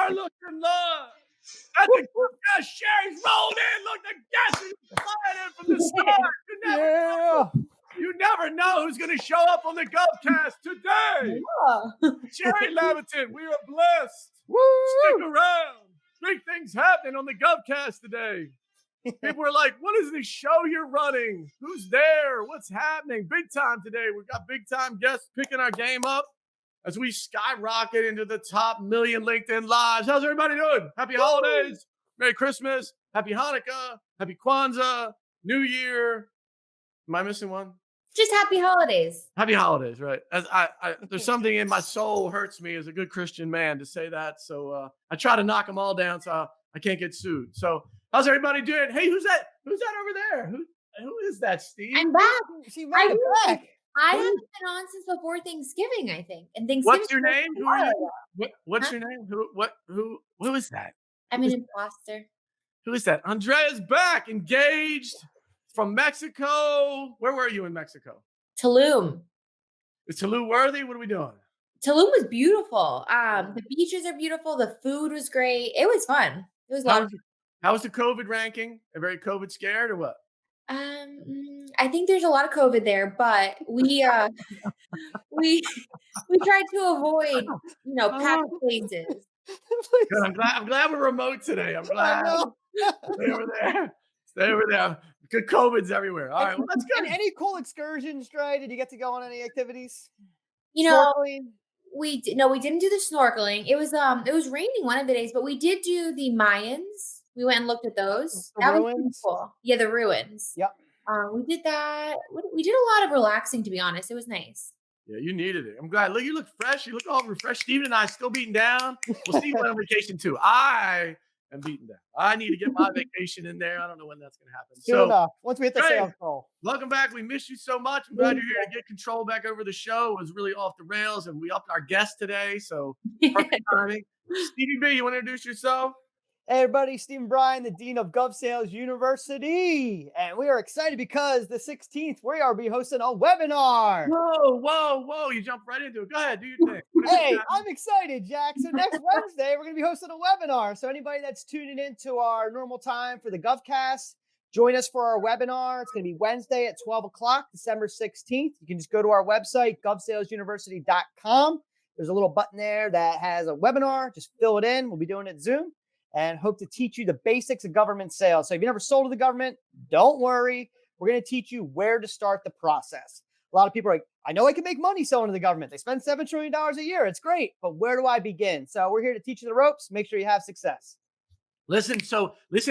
are looking live at the GovCast. Sherry's rolled in. Look, the guest is flying in from the start. You never know who's going to show up on the GovCast today. Shari Levitin, we are blessed. Woo! Stick around. Big things happening on the GovCast today. People are like, what is this show you're running? Who's there? What's happening? Big time today. We've got big time guests picking our game up as we skyrocket into the top million LinkedIn lives. How's everybody doing? Happy holidays. Merry Christmas. Happy Hanukkah. Happy Kwanzaa. New Year. Am I missing one? Just happy holidays. Happy holidays, right? As there's something in my soul hurts me as a good Christian man to say that. So I try to knock them all down so I can't get sued. So how's everybody doing? Hey, who's that? Who's that over there? Who is that, Steve? I'm back. She made it back. I haven't been on since before Thanksgiving, I think. And Thanksgiving. What's your name? Who are you? What's your name? Who is that? I'm an imposter. Who is that? Andrea's back, engaged from Mexico. Where were you in Mexico? Tulum. Is Tulum worthy? What are we doing? Tulum was beautiful. The beaches are beautiful. The food was great. It was fun. It was a lot of fun. How was the COVID ranking? A very COVID scared or what? I think there's a lot of COVID there, but we tried to avoid, packed places. Good. I'm glad we're remote today. I'm glad. Stay over there. Good COVID's everywhere. All right, well that's good. Any cool excursions, Dre? Did you get to go on any activities? Snorkeling? We didn't do the snorkeling. It was raining one of the days, but we did do the Mayans. We went and looked at those. The ruins? Was cool. Yeah, the ruins. Yep. We did that. We did a lot of relaxing, to be honest. It was nice. Yeah, you needed it. I'm glad. Look, you look fresh. You look all refreshed. Steven and I still beaten down. Well, Steve went on vacation too. I am beaten down. I need to get my vacation in there. I don't know when that's going to happen. Soon enough. Once we hit the sales goal. Welcome back. We missed you so much. I'm glad you're here to get control back over the show. It was really off the rails, and we upped our guest today. So perfect timing. Stevie B, you want to introduce yourself? Hey everybody, Stephen Bryan, the Dean of GovSales University. And we are excited because the 16th, we are be hosting a webinar. Whoa. You jumped right into it. Go ahead, do your thing. Hey, I'm excited, Jack. So next Wednesday, we're going to be hosting a webinar. So anybody that's tuning into our normal time for the GovCast, join us for our webinar. It's going to be Wednesday at 12 o'clock, December 16th. You can just go to our website, govsalesuniversity.com. There's a little button there that has a webinar. Just fill it in. We'll be doing it Zoom. And hope to teach you the basics of government sales. So if you've never sold to the government, don't worry. We're going to teach you where to start the process. A lot of people are like, I know I can make money selling to the government. They spend $7 trillion a year. It's great. But where do I begin? So we're here to teach you the ropes. Make sure you have success. Listen,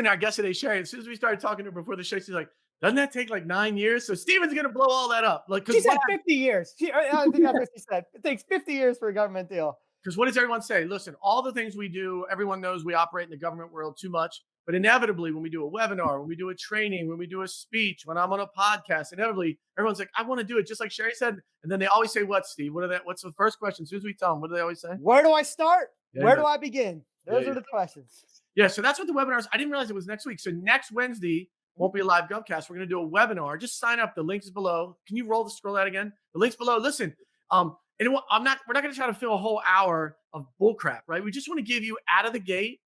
our guest today, Sherry, as soon as we started talking to her before the show, she's like, doesn't that take like 9 years? So Steven's going to blow all that up. She said 50 years. I think that's what she said. It takes 50 years for a government deal. Because what does everyone say? Listen, all the things we do, everyone knows we operate in the government world too much. But inevitably, when we do a webinar, when we do a training, when we do a speech, when I'm on a podcast, inevitably, everyone's like, I want to do it just like Sherry said. And then they always say, what, Steve? What's the first question? As soon as we tell them, what do they always say? Where do I start? Where do I begin? Those are the questions. Yeah, so that's what the webinar is. I didn't realize it was next week. So next Wednesday won't be a live GovCast. We're going to do a webinar. Just sign up. The link is below. Can you scroll that again? The link's below. Listen, we're not going to try to fill a whole hour of bullcrap, right? We just want to give you out of the gate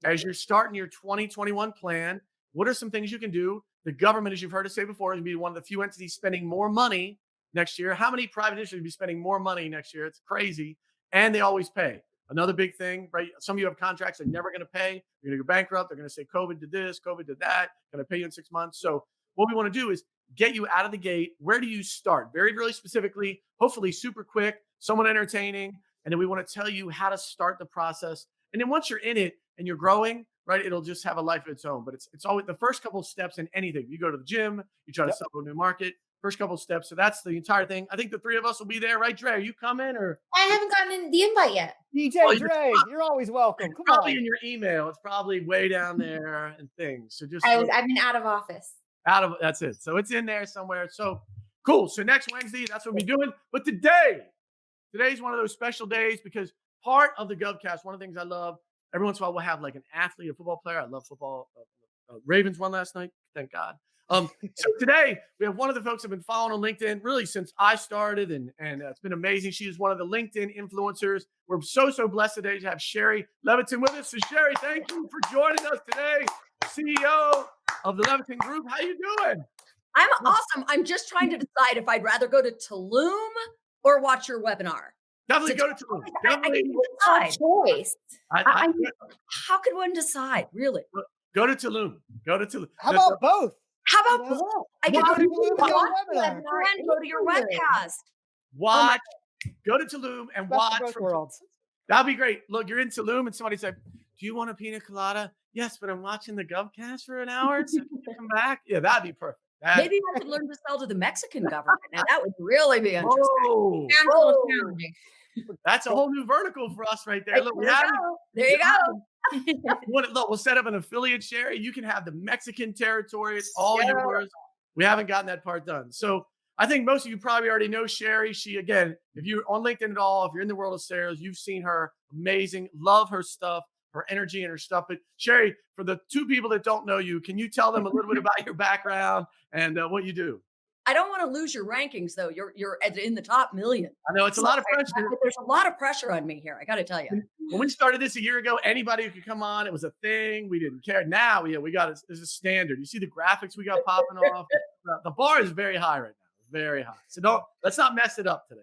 as you're starting your 2021 plan. What are some things you can do? The government, as you've heard us say before, is going to be one of the few entities spending more money next year. How many private industries will be spending more money next year? It's crazy. And they always pay. Another big thing, right? Some of you have contracts they're never going to pay. You're going to go bankrupt. They're going to say COVID did this, COVID did that, going to pay you in 6 months. So what we want to do is get you out of the gate. Where do you start? Very, really specifically, hopefully super quick, somewhat entertaining. And then we want to tell you how to start the process. And then once you're in it and you're growing, right, it'll just have a life of its own. But it's always the first couple of steps in anything. You go to the gym, you try to sell to a new market, first couple of steps. So that's the entire thing. I think the three of us will be there, right, Dre? Are you coming or? I haven't gotten the invite yet. DJ Dre, you're always welcome. Come probably on. In your email. It's probably way down there and things. So just I've been out of office. That's it. So it's in there somewhere. So cool. So next Wednesday, that's what we'll be doing. But today's one of those special days because part of the GovCast, one of the things I love, every once in a while we'll have like an athlete, a football player. I love football. Ravens won last night. Thank God. So today we have one of the folks I've been following on LinkedIn really since I started, and it's been amazing. She is one of the LinkedIn influencers. We're so blessed today to have Shari Levitin with us. So Shari, thank you for joining us today, CEO of the Levitin Group. How you doing? I'm awesome. I'm just trying to decide if I'd rather go to Tulum or watch your webinar. Definitely go to Tulum. I Definitely. can't decide. Choice. How can one decide, really? Go to Tulum. Go to Tulum. How about both? How about You know? both? I Go could go to to Tulum and Tulum, go watch to the webinar. webinar, and go to your webcast. Watch. Go to Tulum and Best of watch both from worlds. That'd be great. Look, you're in Tulum and somebody said, "Do you want a pina colada?" Yes, but I'm watching the GovCast for an hour. So can you come back? Yeah, that'd be perfect. Maybe I could learn to sell to the Mexican government. Now that would really be interesting. Whoa, Sounds a little challenging. that's a whole new vertical for us right there. Look, we There you have go. There you go. look, we'll set up an affiliate share. You can have the Mexican territory. It's all Yeah. yours. We haven't gotten that part done. So I think most of you probably already know Shari. She, again, if you're on LinkedIn at all, if you're in the world of sales, you've seen her. Amazing. Love her stuff, her energy and her stuff. But Shari, for the two people that don't know you, can you tell them a little bit about your background and what you do? I don't want to lose your rankings, though. You're in the top million. I know it's a lot of pressure. There's a lot of pressure on me here. I got to tell you. When we started this a year ago, anybody could come on. It was a thing. We didn't care. Now, we got there's a standard. You see the graphics we got popping off. The bar is very high right now. It's very high. So let's not mess it up today.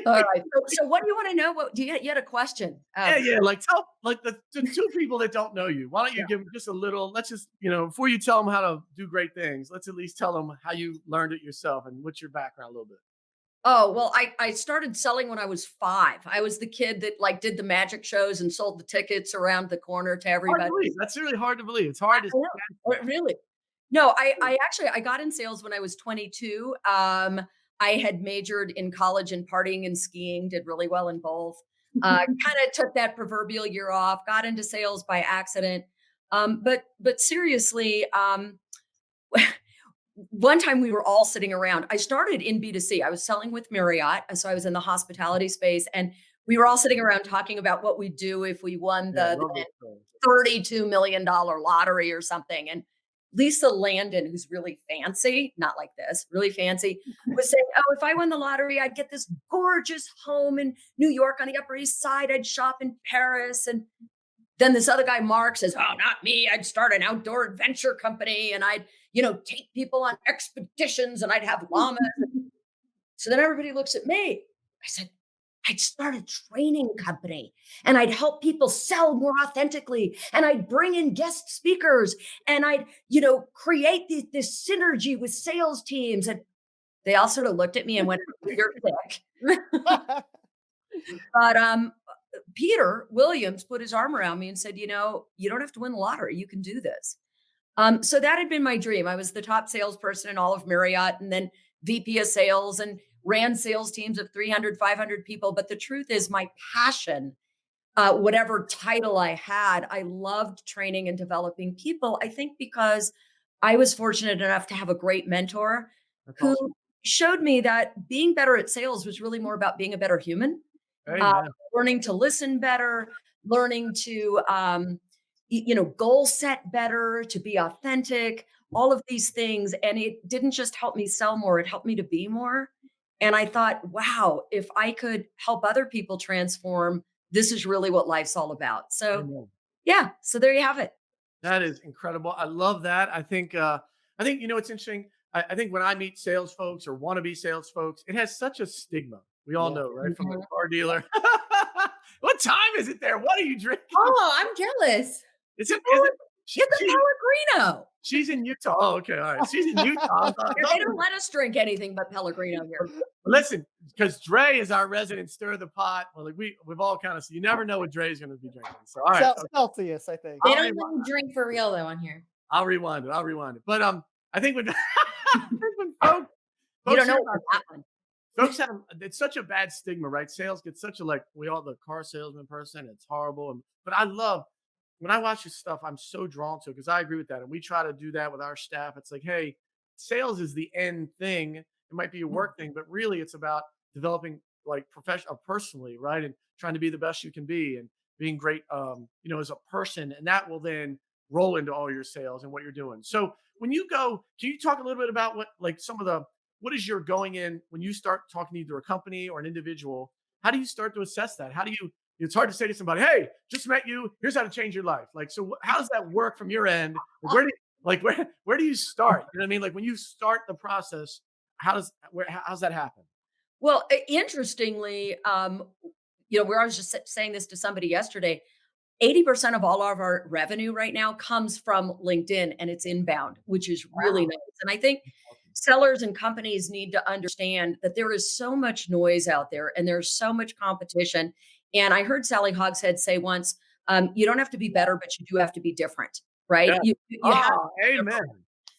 All right. So what do you want to know? What do you had a question? Yeah. Like tell the two people that don't know you. Why don't you give them just a little? Let's just before you tell them how to do great things, let's at least tell them how you learned it yourself and what's your background a little bit. Oh, well, I started selling when I was 5. I was the kid that did the magic shows and sold the tickets around the corner to everybody. That's really hard to believe. It's hard to Really. No, I actually got in sales when I was 22. I had majored in college in partying and skiing, did really well in both. Kind of took that proverbial year off, got into sales by accident. But seriously, one time we were all sitting around. I started in B2C. I was selling with Marriott. So I was in the hospitality space, and we were all sitting around talking about what we'd do if we won the $32 million lottery or something. And Lisa Landon, who's really fancy, not like this, really fancy, was saying, "Oh, if I won the lottery, I'd get this gorgeous home in New York on the Upper East Side. I'd shop in Paris." And then this other guy, Mark, says, "Oh, not me. I'd start an outdoor adventure company, and I'd, take people on expeditions, and I'd have llamas." So then everybody looks at me. I said, "I'd start a training company, and I'd help people sell more authentically, and I'd bring in guest speakers, and I'd, create this synergy with sales teams." And they all sort of looked at me and went, "You're thick." But Peter Williams put his arm around me and said, "You don't have to win the lottery. You can do this." So that had been my dream. I was the top salesperson in all of Marriott, and then VP of sales, and ran sales teams of 300, 500 people. But the truth is, my passion, whatever title I had, I loved training and developing people. I think because I was fortunate enough to have a great mentor who showed me that being better at sales was really more about being a better human, learning to listen better, learning to, goal set better, to be authentic, all of these things. And it didn't just help me sell more, it helped me to be more. And I thought, wow, if I could help other people transform, this is really what life's all about. So, so there you have it. That is incredible. I love that. I think it's interesting. I think when I meet sales folks or wannabe sales folks, it has such a stigma. We all know, right? From the car dealer. What time is it there? What are you drinking? Oh, I'm jealous. Is it Get the Pellegrino. She's in Utah. Oh, okay. All right. She's in Utah. They don't let us drink anything but Pellegrino here. Listen, because Dre is our resident stir of the pot. Well, we've all kind of, so you never know what Dre's going to be drinking. So, all right. Celsius, I think. They don't even drink for real though on here. I'll rewind it. But I think when folks you don't know about that one. Folks it's such a bad stigma, right? Sales gets such a the car salesman person. It's horrible. But I love when I watch this stuff, I'm so drawn to it because I agree with that. And we try to do that with our staff. It's like, hey, sales is the end thing. It might be a work thing, but really it's about developing professional, personally, right? And trying to be the best you can be and being great, as a person. And that will then roll into all your sales and what you're doing. So when you go, can you talk a little bit about what, like some of the, what is your going in when you start talking to either a company or an individual? How do you start to assess that? How do you, it's hard to say to somebody, hey, just met you, here's how to change your life. Like, so how does that work from your end? Like, where do you start? You know what I mean? Like when you start the process, how's that happen? Well, interestingly, where I was just saying this to somebody yesterday, 80% of all of our revenue right now comes from LinkedIn and it's inbound, which is really nice. And I think sellers and companies need to understand that there is so much noise out there and there's so much competition. And I heard Sally Hogshead say once, you don't have to be better, but you do have to be different, right? Yeah. You have Amen.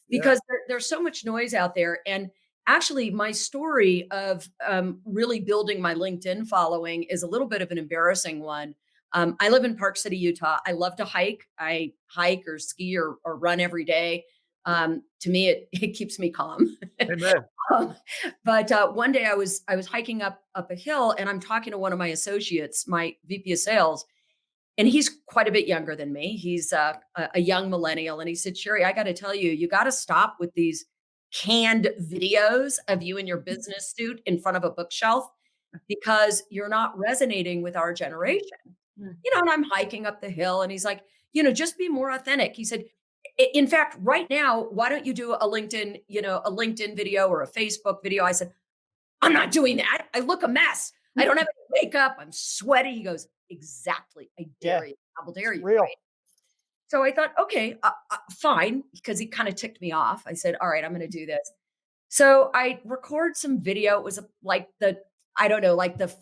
because there's so much noise out there. And actually, my story of really building my LinkedIn following is a little bit of an embarrassing one. I live in Park City, Utah. I love to hike. I hike or ski or run every day. To me, it keeps me calm. Amen. But one day I was hiking up a hill, and I'm talking to one of my associates, my VP of sales, and he's quite a bit younger than me. He's a young millennial. And he said, Shari, I got to tell you, you got to stop with these canned videos of you in your business suit in front of a bookshelf because you're not resonating with our generation. And I'm hiking up the hill and he's like, just be more authentic. He said, in fact, right now, why don't you do a LinkedIn video or a Facebook video? I said, I'm not doing that. I look a mess. I don't have any makeup. I'm sweaty. He goes, exactly. I dare you. I will dare you. Real. Right? So I thought, okay, fine, because he kind of ticked me off. I said, all right, I'm going to do this. So I record some video. It was like the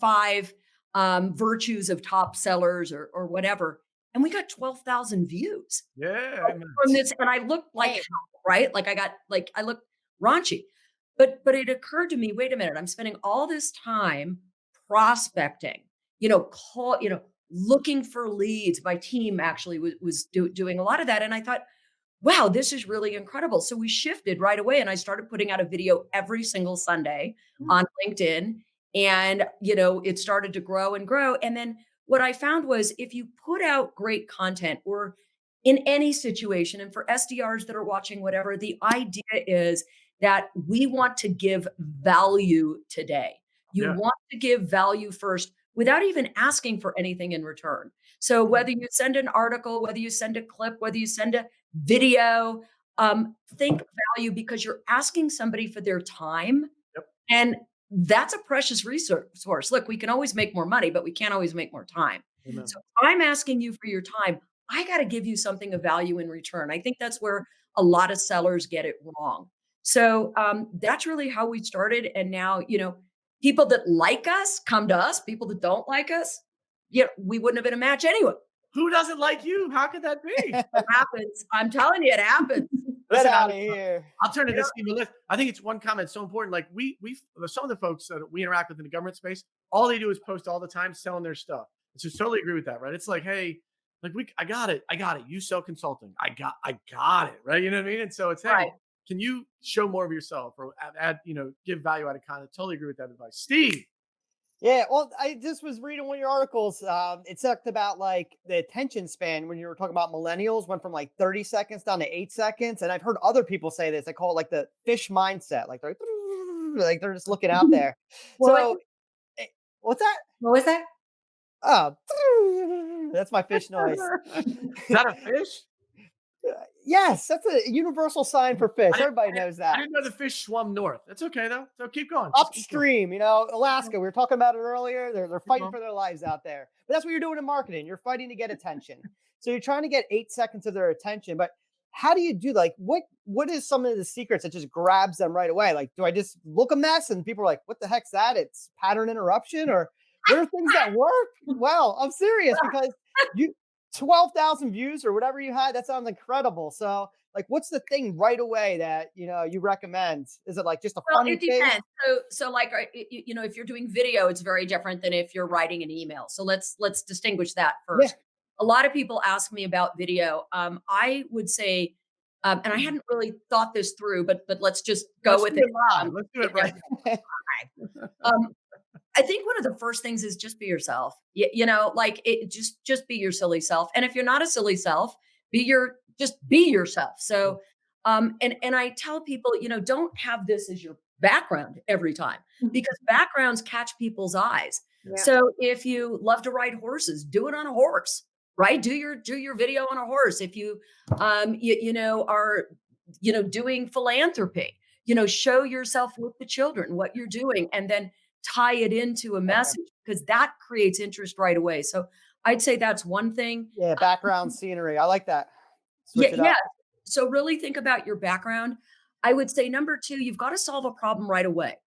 5 virtues of top sellers or whatever. And we got 12,000 views. Yeah. From this. And I looked like, right? Like I looked raunchy. But it occurred to me, wait a minute, I'm spending all this time prospecting, looking for leads. My team actually was doing a lot of that. And I thought, wow, this is really incredible. So we shifted right away and I started putting out a video every single Sunday on LinkedIn. And, it started to grow and grow. And then what I found was if you put out great content or in any situation, and for SDRs that are watching, whatever, the idea is that we want to give value today. You want to give value first without even asking for anything in return. So whether you send an article, whether you send a clip, whether you send a video, think value because you're asking somebody for their time. And that's a precious resource. Look, we can always make more money, but we can't always make more time. Amen. So I'm asking you for your time. I got to give you something of value in return. I think that's where a lot of sellers get it wrong. So that's really how we started. And now, people that like us come to us. People that don't like us, we wouldn't have been a match anyway. Who doesn't like you? How could that be? It happens. I'm telling you, it happens. Get out of here. I'll turn to this. I think it's one comment so important. Like we some of the folks that we interact with in the government space, all they do is post all the time selling their stuff. So totally agree with that, right? It's like, hey, like I got it. You sell consulting. I got it, right? You know what I mean? And so it's, hey, Right. Can you show more of yourself or add, give value added content? Totally agree with that advice. Steve. Yeah, well, I just was reading one of your articles. It talked about like the attention span when you were talking about millennials went from like 30 seconds down to 8 seconds. And I've heard other people say this. They call it like the fish mindset. Like they're just looking out there. So what's that? What was that? Oh, that's my fish noise. Is that a fish? Yes, that's a universal sign for fish. Everybody knows that. I didn't know the fish swam north. That's okay though. So keep going. Upstream, Alaska. We were talking about it earlier. They're fighting for their lives out there. But that's what you're doing in marketing. You're fighting to get attention. So you're trying to get 8 seconds of their attention. But how do you do what is some of the secrets that just grabs them right away? Like, do I just look a mess and people are like, what the heck's that? It's pattern interruption, or what are things that work? Well, I'm serious because 12,000 views or whatever you had, that sounds incredible. So like, what's the thing right away that, you recommend? Is it like just a funny thing? It depends. So like, if you're doing video, it's very different than if you're writing an email. So let's distinguish that first. Yeah. A lot of people ask me about video. I would say, and I hadn't really thought this through, but let's just go with it. Let's do it right. I think one of the first things is just be yourself. Just be your silly self. And if you're not a silly self, just be yourself. So, and I tell people, don't have this as your background every time, because backgrounds catch people's eyes. Yeah. So if you love to ride horses, do it on a horse, right? Do your video on a horse. If you, are, doing philanthropy, show yourself with the children, what you're doing, and then tie it into a message, because that creates interest right away. So I'd say that's one thing. Yeah, background scenery. I like that. Yeah, Switch it up. yeah. So really think about your background. I would say number 2, you've got to solve a problem right away.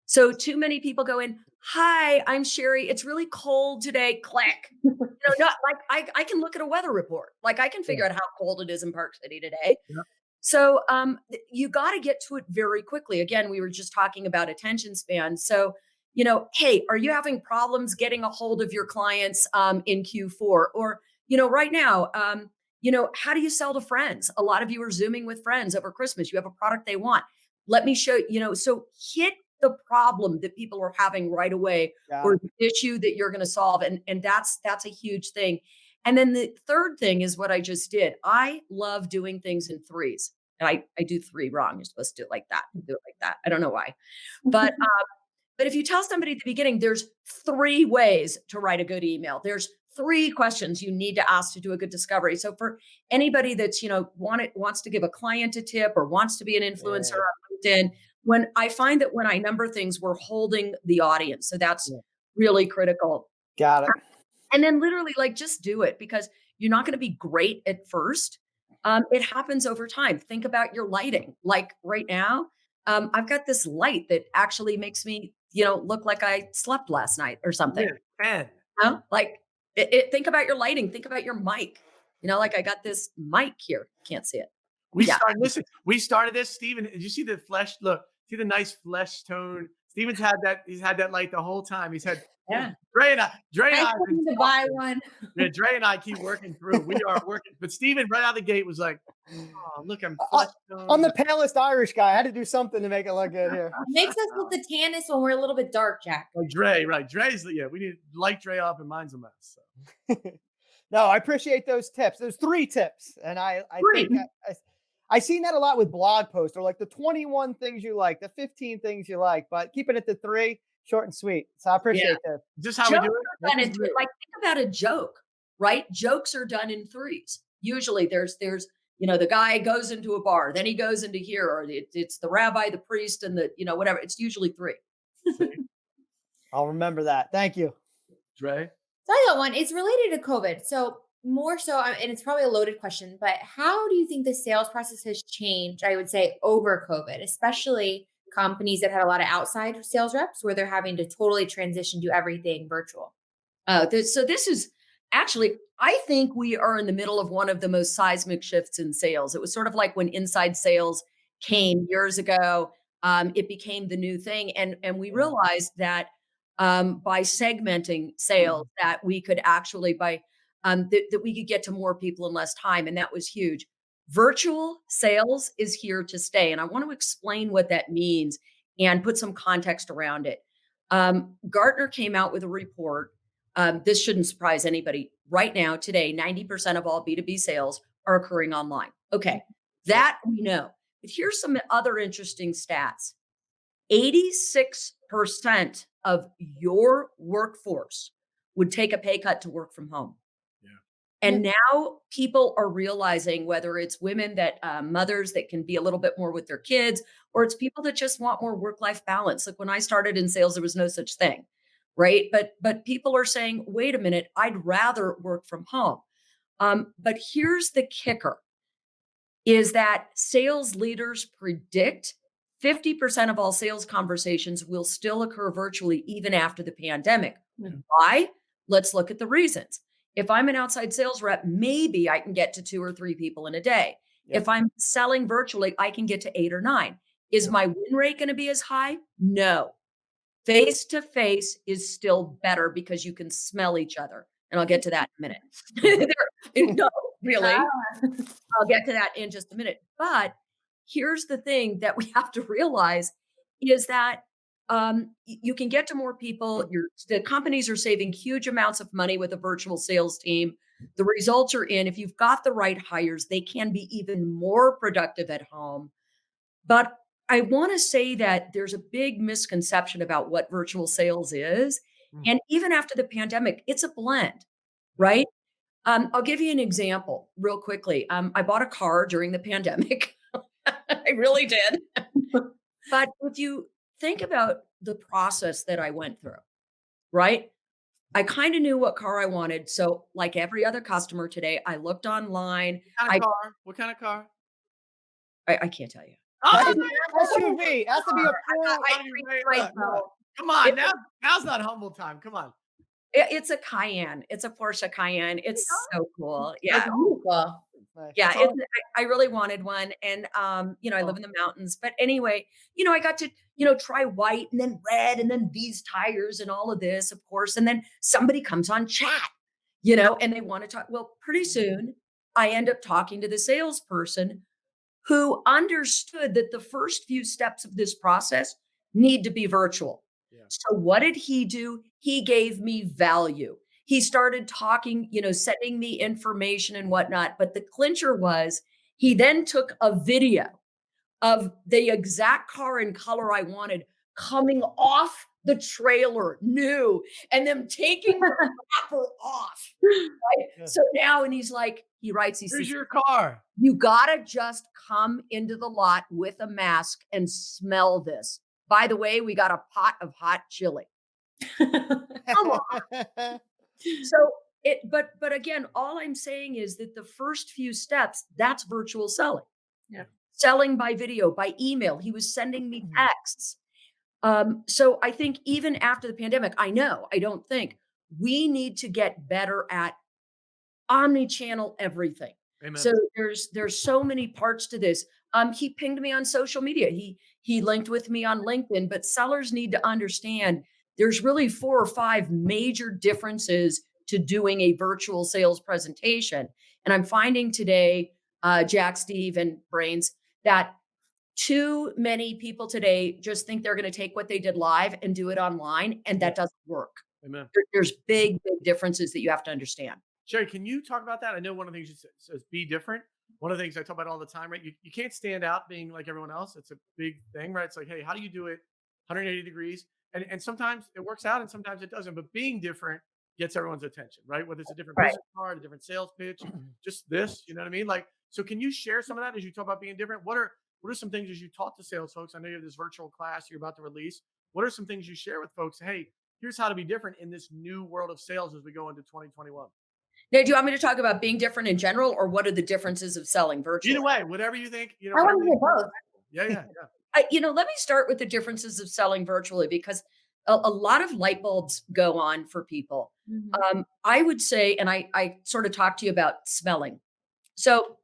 So too many people go in, "Hi, I'm Shari. It's really cold today." Click. Not like I can look at a weather report. Like I can figure out how cold it is in Park City today. Yeah. So you got to get to it very quickly. Again, we were just talking about attention span. So, hey, are you having problems getting a hold of your clients in Q4? Or, right now, how do you sell to friends? A lot of you are Zooming with friends over Christmas. You have a product they want. Let me show you, so hit the problem that people are having right away, or the issue that you're going to solve. And that's a huge thing. And then the third thing is what I just did. I love doing things in threes. And I do 3 wrong. You're supposed to do it like that. Do it like that. I don't know why. But if you tell somebody at the beginning, there's 3 ways to write a good email. There's 3 questions you need to ask to do a good discovery. So for anybody that's, wants to give a client a tip or wants to be an influencer on LinkedIn, when I find that when I number things, we're holding the audience. So that's really critical. Got it. And then literally just do it, because you're not going to be great at first. It happens over time. Think about your lighting. Like right now, I've got this light that actually makes me, look like I slept last night or something. Think about your lighting. Think about your mic. Like I got this mic here. Can't see it. We started this, Steven. Did you see the flesh? Look, see the nice flesh tone. Steven's had that. He's had that light the whole time. He's had, Dre and I to buy one. Yeah, Dre and I keep working through. We are working, but Steven right out of the gate was like, "Oh, look, I'm flesh tone." I'm the palest Irish guy. I had to do something to make it look good here. Makes us look the tannest when we're a little bit dark, Jack. Like Dre, right? Dre's we need to light Dre up, and mine's a mess. So. No, I appreciate those tips. There's 3 tips, and I think I seen that a lot with blog posts, or like the 21 things you like, the 15 things you like, but keeping it to 3, short and sweet. So I appreciate that. Is this how we do it? Think about a joke, right? Jokes are done in 3s. Usually there's the guy goes into a bar, then he goes into here, or it's the rabbi, the priest, and the, whatever. It's usually 3. I'll remember that. Thank you. Dre? So I got one. It's related to COVID. So more so, and it's probably a loaded question, but how do you think the sales process has changed, I would say, over COVID, especially companies that had a lot of outside sales reps where they're having to totally transition to everything virtual? So this is actually, I think we are in the middle of one of the most seismic shifts in sales. It was sort of like when inside sales came years ago. It became the new thing. And we realized that by segmenting sales, that we could actually, that we could get to more people in less time. And that was huge. Virtual sales is here to stay. And I want to explain what that means and put some context around it. Gartner came out with a report. This shouldn't surprise anybody. Right now, today, 90% of all B2B sales are occurring online. Okay, that we know. But here's some other interesting stats. 86% of your workforce would take a pay cut to work from home. And now people are realizing, whether it's women that mothers that can be a little bit more with their kids, or it's people that just want more work-life balance. Like when I started in sales, there was no such thing, right? But people are saying, wait a minute, I'd rather work from home. But here's the kicker, is that sales leaders predict 50% of all sales conversations will still occur virtually even after the pandemic. Why? Let's look at the reasons. If I'm an outside sales rep, maybe I can get to 2 or 3 people in a day. Yep. If I'm selling virtually, I can get to 8 or 9. Is my win rate going to be as high? No. Face-to-face is still better because you can smell each other. And I'll get to that in a minute. No, really. I'll get to that in just a minute. But here's the thing that we have to realize is that you can get to more people. The companies are saving huge amounts of money with a virtual sales team. The results are in. If you've got the right hires, they can be even more productive at home. But I want to say that there's a big misconception about what virtual sales is. Mm. And even after the pandemic, it's a blend, right? I'll give you an example real quickly. I bought a car during the pandemic. I really did. But if you think about the process that I went through, right? I kind of knew what car I wanted. So, like every other customer today, I looked online. What kind of car? What kind of car? I can't tell you. Oh, SUV. It has to be a full. come on, It- now's not humble time. Come on. It's a Cayenne. It's a Porsche Cayenne. It's so cool. That's Yeah. beautiful. Nice. Yeah, That's all- I really wanted one, and, I live in the mountains, but anyway, I got to, try white and then red and then these tires and all of this, of course, and then somebody comes on chat, and they wanna talk. Well, pretty soon, I end up talking to the salesperson who understood that the first few steps of this process need to be virtual. Yeah. So what did he do? He gave me value. He started talking, sending me information and whatnot. But the clincher was he then took a video of the exact car and color I wanted coming off the trailer new and them taking the wrapper off. Right? Yeah. So now, and he's like, he Here's says, your car. you gotta just come into the lot with a mask and smell this. By the way, we got a pot of hot chili. Come on. So but again, all I'm saying is that the first few steps, that's virtual selling. Yeah. Selling by video, by email. He was sending me texts. So I think even after the pandemic, I don't think we need to get better at omni-channel everything. Amen. So there's so many parts to this. He pinged me on social media. He linked with me on LinkedIn, but sellers need to understand there's really 4 or 5 major differences to doing a virtual sales presentation. And I'm finding today, Jack, Steve, and Brains, that too many people today just think they're going to take what they did live and do it online, and that doesn't work. Amen. There's big differences that you have to understand. Shari, can you talk about that? I know one of the things you says be different. One of the things I talk about all the time, right? You can't stand out being like everyone else. It's a big thing, right? It's like, hey, how do you do it 180 degrees? And sometimes it works out and sometimes it doesn't. But being different gets everyone's attention, right? Whether it's a different Right. business card, a different sales pitch, just this, you know what I mean? Like, so can you share some of that as you talk about being different? What are some things as you taught to sales folks? I know you have this virtual class you're about to release. What are some things you share with folks? Hey, here's how to be different in this new world of sales as we go into 2021. Now, do you want me to talk about being different in general, or what are the differences of selling virtually? Either way, whatever you think, I want to hear both. Yeah. Let me start with the differences of selling virtually, because a lot of light bulbs go on for people. Mhm. I would say, and I sort of talked to you about smelling. So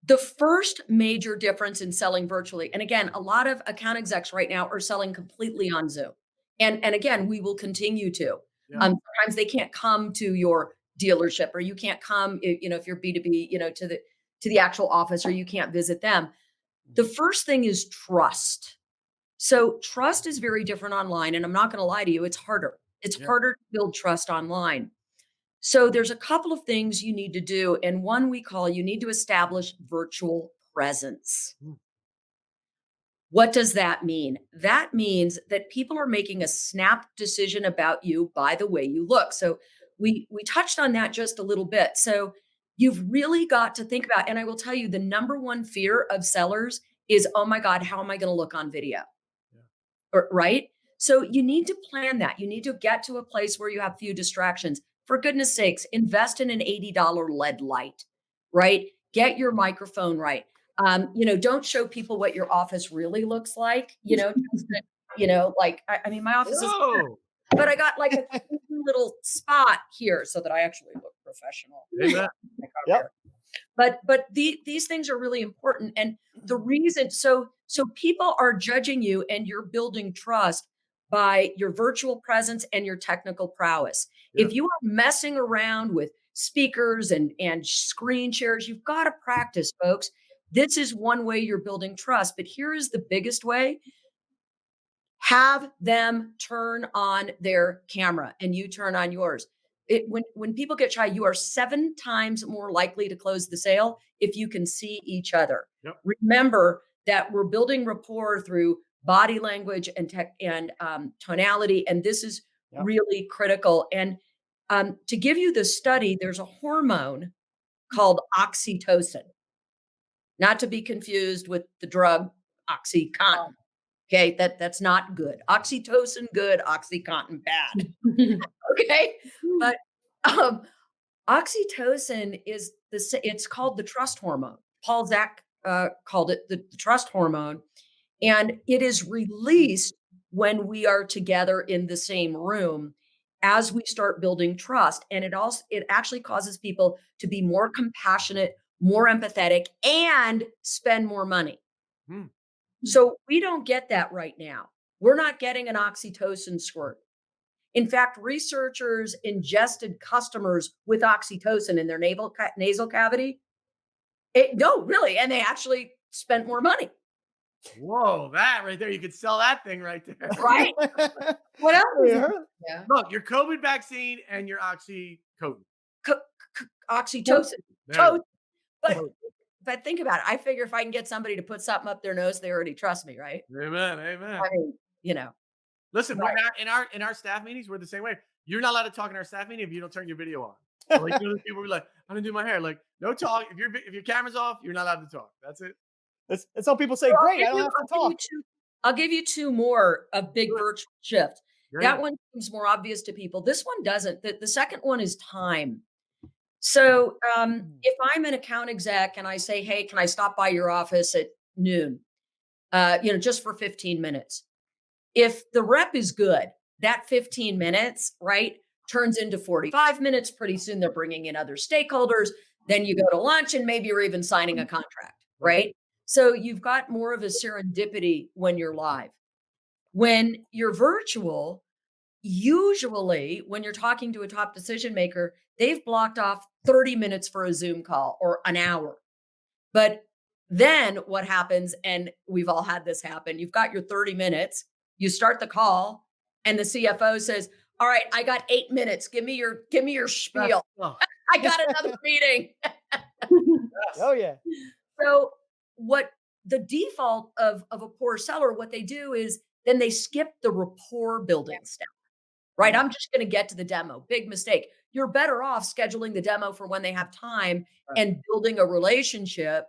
the first major difference in selling virtually, and again, a lot of account execs right now are selling completely on Zoom. And again, we will continue to. Yeah. Sometimes they can't come to your dealership, or you can't come, if you're B2B, to the actual office, or you can't visit them. The first thing is trust. So trust is very different online. And I'm not going to lie to you, it's harder. It's Yeah. harder to build trust online. So there's a couple of things you need to do. And one we call, you need to establish virtual presence. Mm. What does that mean? That means that people are making a snap decision about you by the way you look. So we touched on that just a little bit. So you've really got to think about, and I will tell you, the number one fear of sellers is, oh my God, how am I going to look on video? Right? So you need to plan that. You need to get to a place where you have few distractions. For goodness sakes, invest in an $80 LED light, right? Get your microphone right. Don't show people what your office really looks like, I mean, my office is, Whoa. but I got like a little spot here so that I actually look professional. Amen. Yep. But these things are really important. And the reason, so people are judging you and you're building trust by your virtual presence and your technical prowess. Yeah. If you are messing around with speakers and screen shares, you've got to practice, folks. This is one way you're building trust. But here is the biggest way. Have them turn on their camera and you turn on yours. when people get shy, you are 7 times more likely to close the sale if you can see each other. Yep. Remember that we're building rapport through body language and tech and tonality, and this is really critical. And to give you the study, there's a hormone called oxytocin, not to be confused with the drug OxyContin. Okay, that's not good. Oxytocin good, OxyContin bad. Okay, but oxytocin is it's called the trust hormone. Paul Zak called it the trust hormone, and it is released when we are together in the same room as we start building trust. And it actually causes people to be more compassionate, more empathetic, and spend more money. Hmm. So we don't get that right now. We're not getting an oxytocin squirt. In fact, researchers ingested customers with oxytocin in their nasal cavity. No, really. And they actually spent more money. Whoa, that right there. You could sell that thing right there. Right? What else? Yeah. Look, your COVID vaccine and your oxycodone. Oxytocin. There you But think about it. I figure if I can get somebody to put something up their nose, they already trust me, right? go. Amen. Amen. I mean, you know. Listen, Right. in our staff meetings, we're the same way. You're not allowed to talk in our staff meeting if you don't turn your video on. So, like, people will be like, I'm gonna do my hair. Like, no talk. If your camera's off, you're not allowed to talk. That's it. That's some people say, So great, I don't have to talk. I'll give you 2 more of big Sure. virtual shift. Great. That one seems more obvious to people. This one doesn't. The second one is time. So if I'm an account exec and I say, hey, can I stop by your office at noon? Just for 15 minutes. If the rep is good, that 15 minutes, right, turns into 45 minutes. Pretty soon they're bringing in other stakeholders. Then you go to lunch and maybe you're even signing a contract, right? So you've got more of a serendipity when you're live. When you're virtual, usually when you're talking to a top decision maker, they've blocked off 30 minutes for a Zoom call or an hour. But then what happens, and we've all had this happen, you've got your 30 minutes, you start the call, and the CFO says, all right, I got 8 minutes. Give me your spiel. I got another meeting. Oh, yeah. So what the default of a poor seller, what they do is then they skip the rapport building step, right? I'm just going to get to the demo. Big mistake. You're better off scheduling the demo for when they have time and building a relationship.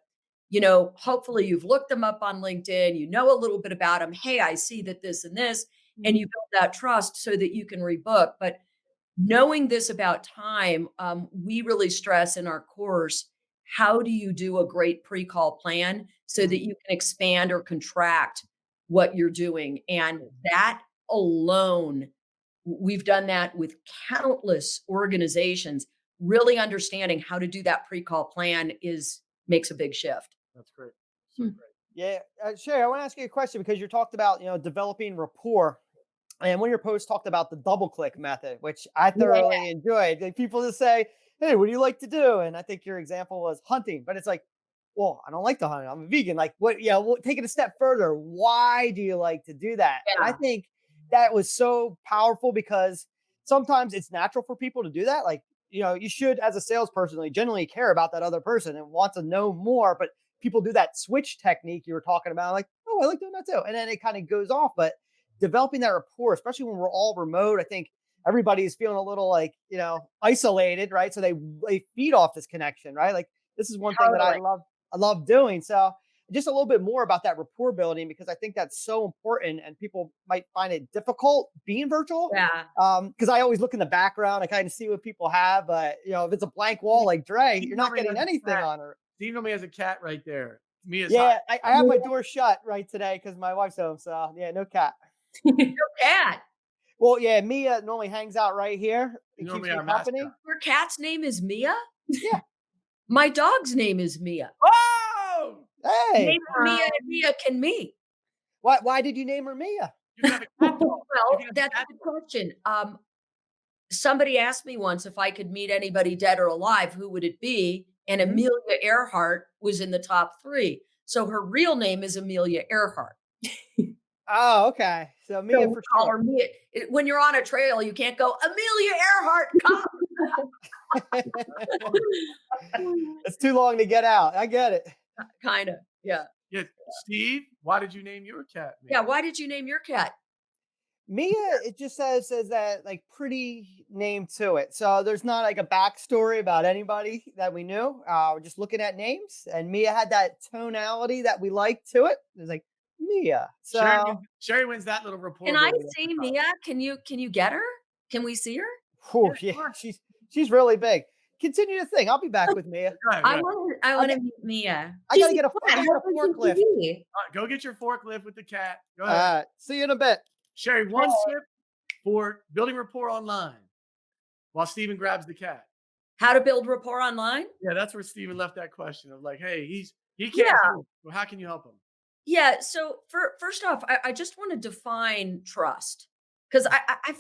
Hopefully you've looked them up on LinkedIn, you know a little bit about them. Hey, I see that this and this, and you build that trust so that you can rebook. But knowing this about time, we really stress in our course, how do you do a great pre-call plan so that you can expand or contract what you're doing? And that alone, we've done that with countless organizations. Really understanding how to do that pre-call plan makes a big shift. That's great. So great. Yeah. Sherry, I want to ask you a question because you talked about, developing rapport. And one of your posts talked about the double click method, which I thoroughly enjoyed. Like, people just say, hey, what do you like to do? And I think your example was hunting, but it's like, well, I don't like to hunt. I'm a vegan. Like, what? Yeah. Well, take it a step further. Why do you like to do that? Yeah. And I think that was so powerful because sometimes it's natural for people to do that. Like, you should, as a salesperson, like, generally care about that other person and want to know more. But people do that switch technique you were talking about, like, oh, I like doing that too. And then it kind of goes off. But developing that rapport, especially when we're all remote, I think everybody is feeling a little like, isolated, right? So they feed off this connection, right? Like, this is one thing that I love doing. So just a little bit more about that rapport building, because I think that's so important and people might find it difficult being virtual. Yeah. Because I always look in the background, I kind of see what people have, but if it's a blank wall like Dre, you're not getting anything on her. Steve me as a cat right there. Me as I have my door shut right today because my wife's home. So yeah, no cat. No cat. Well, yeah, Mia normally hangs out right here. It keeps me company. Your cat's name is Mia? Yeah. My dog's name is Mia. Oh! Hey. Name Mia and Mia can meet. Why did you name her Mia? You have a cat dog. Well, that's a good question. Somebody asked me once if I could meet anybody dead or alive, who would it be? And Amelia Earhart was in the top 3. So her real name is Amelia Earhart. Oh, okay. So Mia for call sure. her Mia. When you're on a trail, you can't go, Amelia Earhart, come. It's too long to get out. I get it. Kind of. Yeah. Yeah, Steve, why did you name your cat? Yeah. Why did you name your cat? Mia, it just says that like pretty name to it. So there's not like a backstory about anybody that we knew. We're just looking at names, and Mia had that tonality that we liked to it. It was like Mia. So Sherry wins that little report. Can I see Mia? Can you get her? Can we see her? whew, yeah, she's really big. Continue to think. I'll be back with Mia. Go ahead, go ahead. I want to meet Mia. I gotta get a forklift. All right, go get your forklift with the cat. Go ahead. See you in a bit. Sherry, one tip for building rapport online while Steven grabs the cat. How to build rapport online? Yeah, that's where Steven left that question of like, hey, he can't. Yeah. Well, how can you help him? Yeah. So first off, I just want to define trust, because I find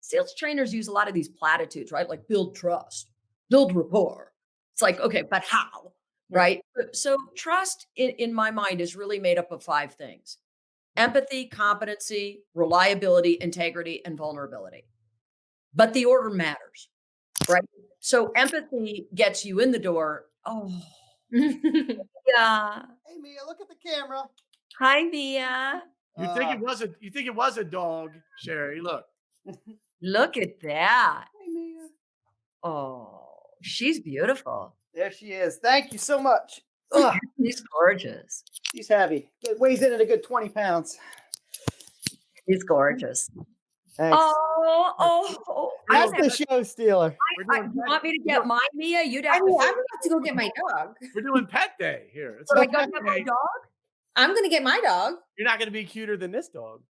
sales trainers use a lot of these platitudes, right? Like build trust, build rapport. It's like, okay, but how? Right. So trust in my mind is really made up of 5 things: empathy, competency, reliability, integrity, and vulnerability. But the order matters, right? So empathy gets you in the door. Oh, yeah. Hey Mia, look at the camera. Hi, Mia. You think it was a dog, Sherry? Look. Look at that. Hey Mia. Oh, she's beautiful. There she is. Thank you so much. Ugh, She's gorgeous. she's heavy. It weighs in at a good 20 pounds. She's gorgeous. Thanks. Oh. That's the show stealer. You want me to get my Mia? You'd have I mean, I'm to. gonna have to go get my dog. We're doing pet day here. It's So I like, go get my okay, dog? I'm gonna get my dog. you're not going to be cuter than this dog.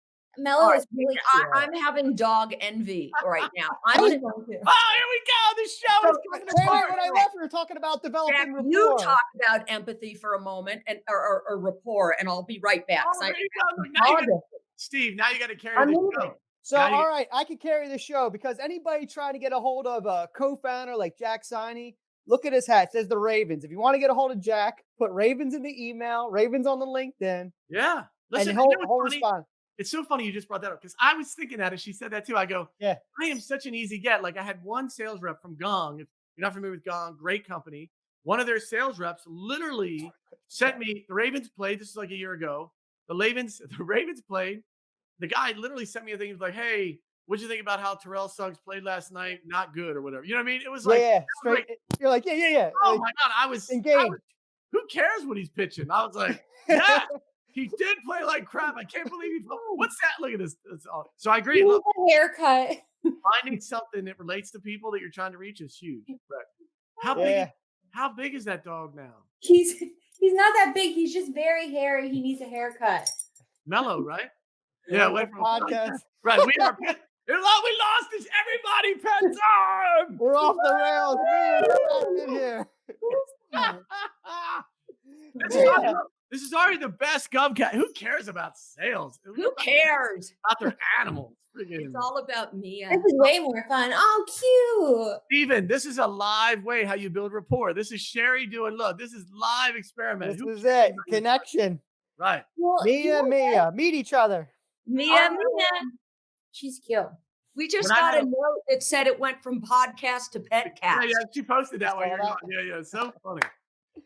Mello is really cute. I'm having dog envy right now. I I'm was gonna, going to. Oh, here we go. The show is coming Wait, apart. when I left, we were talking about Jack, developing rapport. you talk about empathy for a moment or rapport, and I'll be right back. Oh, there you go. Now you gotta- Steve, now you got to carry the show. So, Now you- all right, I can carry the show because anybody trying to get a hold of a co-founder like Jack Siney, look at his hat. It says the Ravens. If you want to get a hold of Jack, put Ravens in the email, Ravens on the LinkedIn, Yeah. Listen, and you know he'll what's funny? respond. It's so funny you just brought that up because I was thinking that as she said that too. I go, Yeah. I am such an easy get. Like I had one sales rep from Gong. If you're not familiar with Gong, great company. One of their sales reps literally sent me the Ravens played. This is like a year ago. The Ravens played. The guy literally sent me a thing. He was like, hey, what'd you think about how Terrell Suggs played last night? Not good or whatever. You know what I mean? It was like, Yeah, straight. You're like, yeah. oh like, my God. I was engaged. who cares what he's pitching? I was like, yeah, he did play like crap. I can't believe he. What's that? Look at this. So I agree. You Look, need a haircut. finding something that relates to people that you're trying to reach is huge. Right. Yeah. How big is that dog now? He's not that big. He's just very hairy. He needs a haircut. Mellow, right? Yeah, wait for Podcast. Right, we are pet. We lost this everybody pet time. We're off the rails. Man, get back in here. This is already the best GovCast. Who cares about sales? Who cares? About their animals. Friggin- It's all about Mia. This is way more fun. Oh, cute. Steven, this is a live way how you build rapport. This is Sherry doing, look, this is live experiment. This Who is cares it. about Connection. Right. Well, Mia. Meet each other. Mia. she's cute. We just When I got a had- note that said it went from podcast to petcast. Yeah, she posted that while you're Saw gone. Yeah, so funny.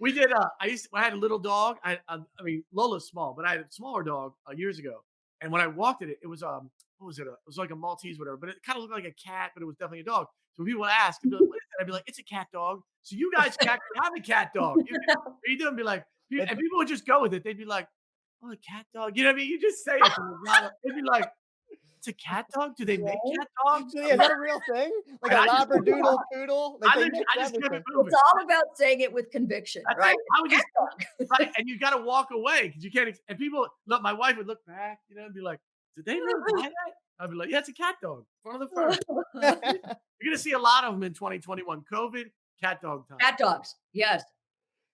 We did. I had a little dog. I mean, Lola's small, but I had a smaller dog years ago. And when I walked it was what was it? It was like a Maltese, whatever. But it kind of looked like a cat, but it was definitely a dog. So when people would ask, I'd be like, "What is that?" I'd be like, "It's a cat dog." So you guys can actually have a cat dog. You do and be like, and people would just go with it. They'd be like, "Oh, a cat dog." You know what I mean? You just say it. They'd be like, "It's a cat dog? Do they make cat dogs?" Is that a real thing? Like a I just- labradoodle poodle? Like I they just mix kept it everything. moving. It's all about saying it with conviction, That's right? it. I would just right, and you got to walk away because you can't. And people, look, my wife would look back, and be like, "Did they really buy that?" I'd be like, "Yeah, it's a cat dog. One of the first." You're gonna see a lot of them in 2021. COVID, cat dog time. Cat dogs, yes.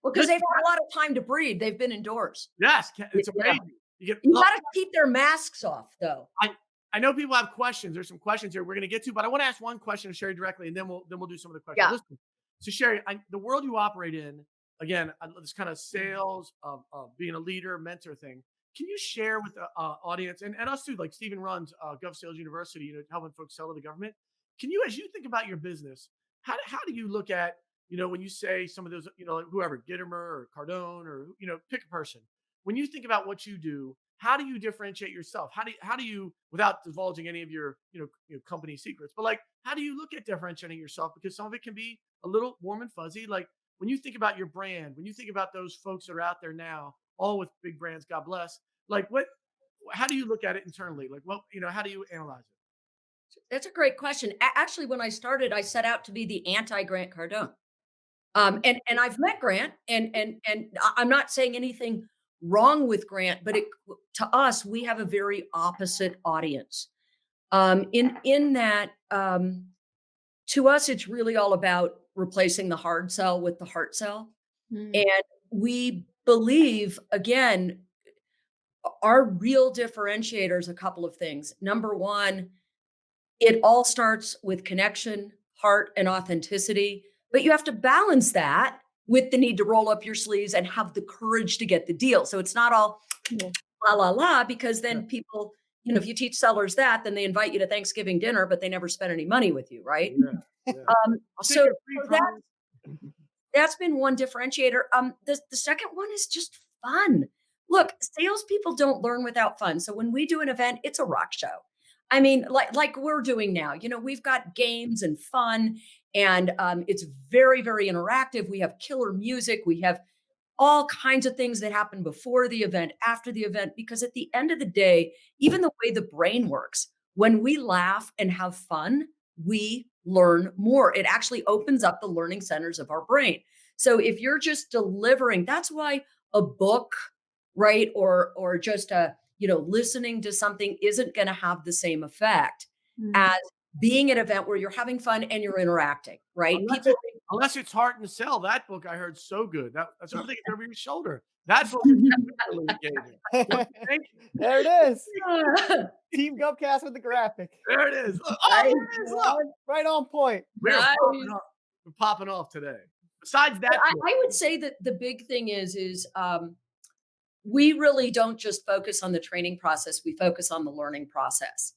Well, because they've had a lot of time to breed. They've been indoors. Yes, it's Yeah. amazing. You got to keep their masks off, though. I know people have questions. There's some questions here we're going to get to, but I want to ask one question to Sherry directly, and then we'll do some of the questions. Yeah. Listen, so Sherry, the world you operate in, again, this kind of sales, being a leader, mentor thing. Can you share with the audience and us too, like Steven runs Gov Sales University, helping folks sell to the government. can you, as you think about your business, how do you look at, when you say some of those, like whoever, Gittimer or Cardone or, pick a person. When you think about what you do, how do you differentiate yourself? How do you, without divulging any of your, company secrets, but like, how do you look at differentiating yourself? Because some of it can be a little warm and fuzzy. Like when you think about your brand, when you think about those folks that are out there now, all with big brands, God bless, like how do you look at it internally? Like, how do you analyze it? That's a great question. Actually, when I started, I set out to be the anti-Grant Cardone. And I've met Grant, and I'm not saying anything wrong with Grant, but to us, we have a very opposite audience. In that, to us, it's really all about replacing the hard sell with the heart sell, Mm. and we believe again, our real differentiator is a couple of things. Number one, it all starts with connection, heart, and authenticity, but you have to balance that with the need to roll up your sleeves and have the courage to get the deal. So it's not all Yeah. la la la, because then people, if you teach sellers that, then they invite you to Thanksgiving dinner, but they never spend any money with you, right? Yeah. Yeah. I'll take So, your free so promise. that's been one differentiator. The second one is just fun. Look, salespeople don't learn without fun. So when we do an event, it's a rock show. I mean, like we're doing now. We've got games and fun, and it's very, very interactive. We have killer music. We have all kinds of things that happen before the event, after the event, because at the end of the day, even the way the brain works, when we laugh and have fun, we learn more. It actually opens up the learning centers of our brain. So if you're just delivering, that's why a book, right, or just listening to something isn't going to have the same effect Mm. as being at an event where you're having fun and you're interacting, right? Unless, People unless it's Heart and Sell, that book I heard so good. That's something over your shoulder. That book is really engaging. Don't you think? There it is. Team GovCast with the graphic. There it is. Look. Oh, there it is. Look. Right on point. We're Nice. popping off. We're popping off today. Besides But that, I would say that the big thing is we really don't just focus on the training process. We focus on the learning process.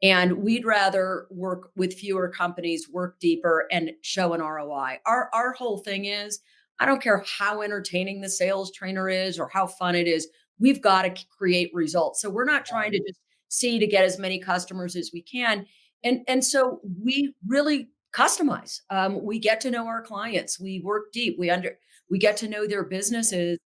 And we'd rather work with fewer companies, work deeper, and show an ROI. Our whole thing is, I don't care how entertaining the sales trainer is or how fun it is, we've got to create results. So we're not trying to just see to get as many customers as we can. And so we really customize. We get to know our clients. We work deep. We get to know their businesses,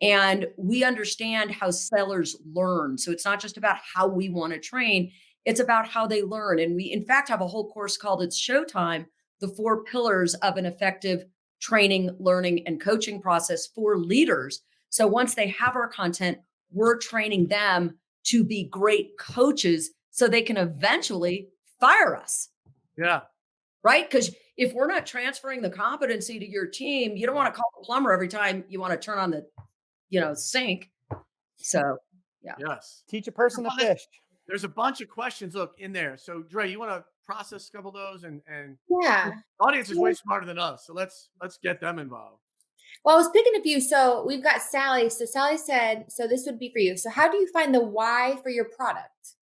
and we understand how sellers learn. So it's not just about how we want to train, it's about how they learn. And we, in fact, have a whole course called It's Showtime, the 4 pillars of an effective training, learning, and coaching process for leaders. So once they have our content, we're training them to be great coaches so they can eventually fire us. yeah. Right? Because if we're not transferring the competency to your team, you don't want to call the plumber every time you want to turn on the sink. So, yeah. Yes. Teach a person to Well, fish. There's a bunch of questions, look, in there. So Dre, you want to process a couple of those, and Yeah. the audience is way smarter than us. So let's get them involved. Well, I was picking a few. So we've got Sally. So Sally said, so this would be for you. So how do you find the why for your product?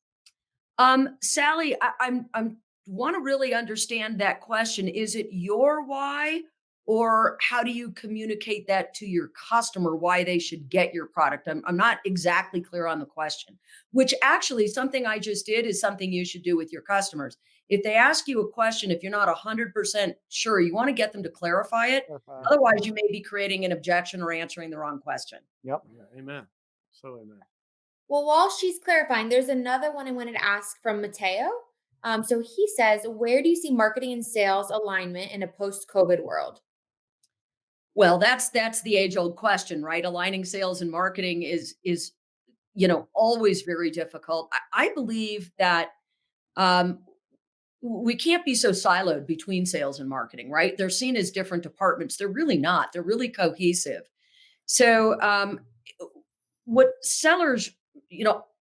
Sally, I'm want to really understand that question. Is it your why, or how do you communicate that to your customer why they should get your product? I'm not exactly clear on the question, which actually something I just did is something you should do with your customers. If they ask you a question, if you're not 100% sure, you want to get them to clarify it. Otherwise, you may be creating an objection or answering the wrong question. Yep. Yeah, amen. So amen. Well, while she's clarifying, there's another one I wanted to ask from Mateo. So he says, where do you see marketing and sales alignment in a post-COVID world? Well, that's the age-old question, right? Aligning sales and marketing is always very difficult. I believe that we can't be so siloed between sales and marketing, right? They're seen as different departments. They're really not. They're really cohesive. So what sellers,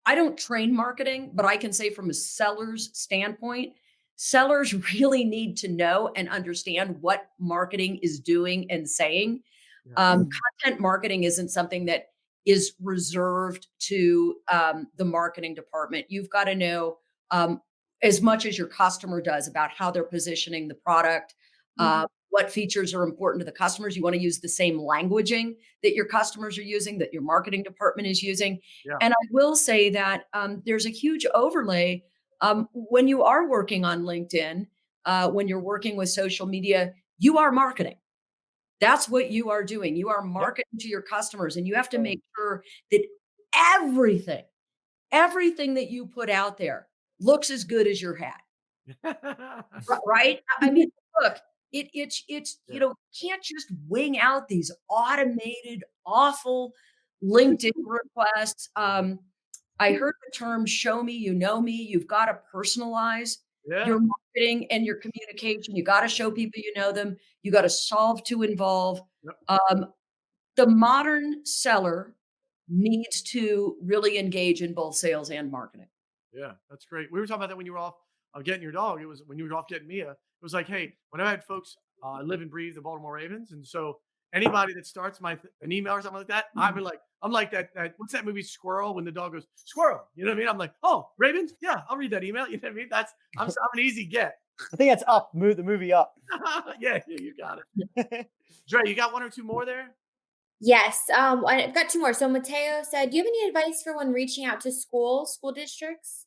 I don't train marketing, but I can say from a seller's standpoint, sellers really need to know and understand what marketing is doing and saying. Content marketing isn't something that is reserved to the marketing department. You've got to know as much as your customer does about how they're positioning the product, what features are important to the customers. You want to use the same languaging that your customers are using, that your marketing department is using. Yeah. And I will say that there's a huge overlay when you are working on LinkedIn, when you're working with social media, you are marketing. That's what you are doing. You are marketing to your customers, and you have to make sure that everything, everything that you put out there looks as good as your hat. Right? I mean, look, it's Yeah. can't just wing out these automated, awful LinkedIn requests. I heard the term "show me you know me." You've got to personalize Yeah. your marketing and your communication. You got to show people you know them. You got to solve to involve. Yep. The modern seller needs to really engage in both sales and marketing. Yeah, that's great. We were talking about that when you were off getting your dog. It was when you were off getting Mia. It was like, hey, when I had folks, I live and breathe the Baltimore Ravens, and so anybody that starts an email or something like that, I'd be like, I'm like that. What's that movie Squirrel when the dog goes squirrel? You know what I mean? I'm like, oh, Ravens, yeah, I'll read that email. You know what I mean? I'm an easy get. I think that's Up. Move the movie Up. Yeah, you got it. Dre, you got one or two more there? Yes. I've got two more. So Mateo said, "Do you have any advice for when reaching out to school districts?"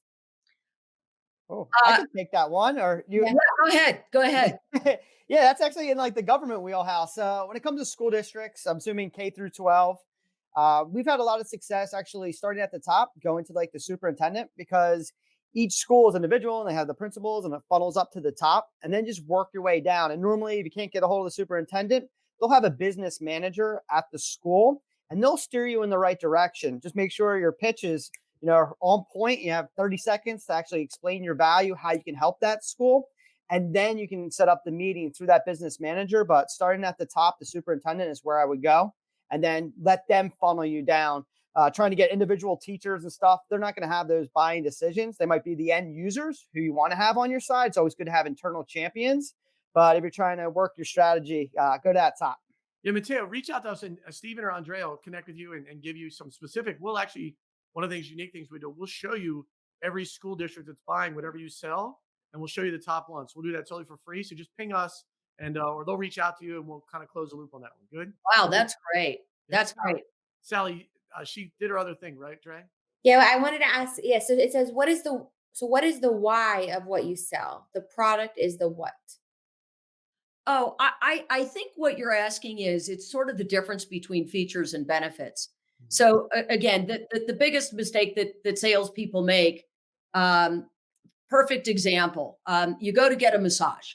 Oh, I can take that one. Or you? Yeah. Go ahead. Go ahead. Yeah, that's actually in like the government wheelhouse. When it comes to school districts, I'm assuming K through 12, we've had a lot of success actually starting at the top, going to like the superintendent, because each school is individual and they have the principals and it funnels up to the top, and then just work your way down. And normally, if you can't get a hold of the superintendent, they'll have a business manager at the school and they'll steer you in the right direction. Just make sure your pitch is, on point. You have 30 seconds to actually explain your value, how you can help that school. And then you can set up the meeting through that business manager. But starting at the top, the superintendent is where I would go. And then let them funnel you down. Trying to get individual teachers and stuff, they're not going to have those buying decisions. They might be the end users who you want to have on your side. It's always good to have internal champions. But if you're trying to work your strategy, go to that top. Yeah, Mateo, reach out to us, and Steven or Andrea will connect with you and give you some specific. We'll actually, one of the unique things we do, we'll show you every school district that's buying whatever you sell, and we'll show you the top ones. We'll do that totally for free. So just ping us, and or they'll reach out to you, and we'll kind of close the loop on that one. Good? Wow, that's great. That's great. Sally, she did her other thing, right, Dre? Yeah, I wanted to ask. Yeah, so it says, what is the why of what you sell? The product is the what? Oh, I think what you're asking is it's sort of the difference between features and benefits. So again, the biggest mistake that salespeople make, perfect example. You go to get a massage.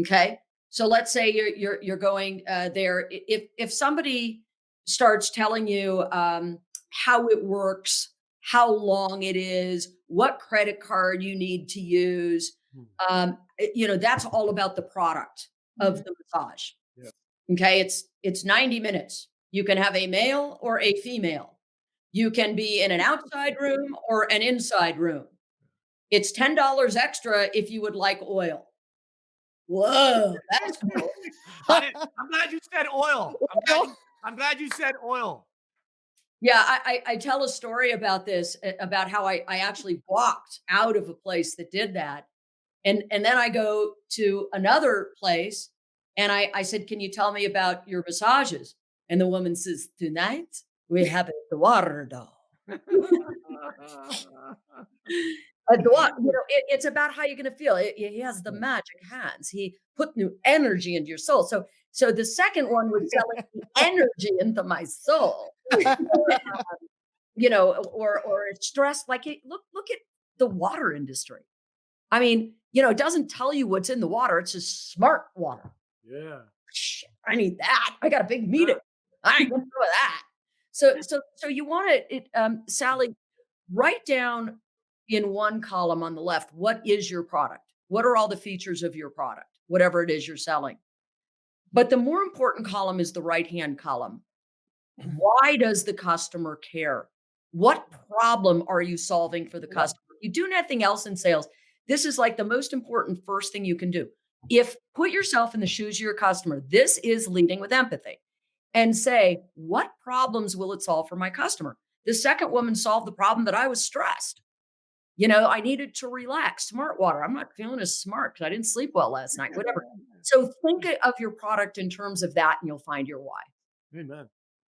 Okay. So let's say you're going there. If somebody starts telling you how it works, how long it is, what credit card you need to use, that's all about the product of the massage. Yeah. Okay. It's 90 minutes. You can have a male or a female. You can be in an outside room or an inside room. It's $10 extra if you would like oil. Whoa, that's cool. I'm glad you said oil. I'm glad you said oil. Yeah, I tell a story about this, about how I actually walked out of a place that did that. And then I go to another place and I said, can you tell me about your massages? And the woman says, tonight we have the water doll. It's about how you're going to feel. He has the magic hands. He put new energy into your soul. So the second one was selling the energy into my soul. Or stress. Like, look at the water industry. I mean, it doesn't tell you what's in the water. It's just smart water. Yeah. Shit, I need that. I got a big meeting. I ain't gonna do that. So you want to, Sally, write down in one column on the left, what is your product? What are all the features of your product? Whatever it is you're selling. But the more important column is the right-hand column. Why does the customer care? What problem are you solving for the customer? You do nothing else in sales. This is like the most important first thing you can do. Put yourself in the shoes of your customer. This is leading with empathy. And say, what problems will it solve for my customer? The second woman solved the problem that I was stressed. I needed to relax. Smart water. I'm not feeling as smart because I didn't sleep well last night, whatever. So think of your product in terms of that and you'll find your why. Amen.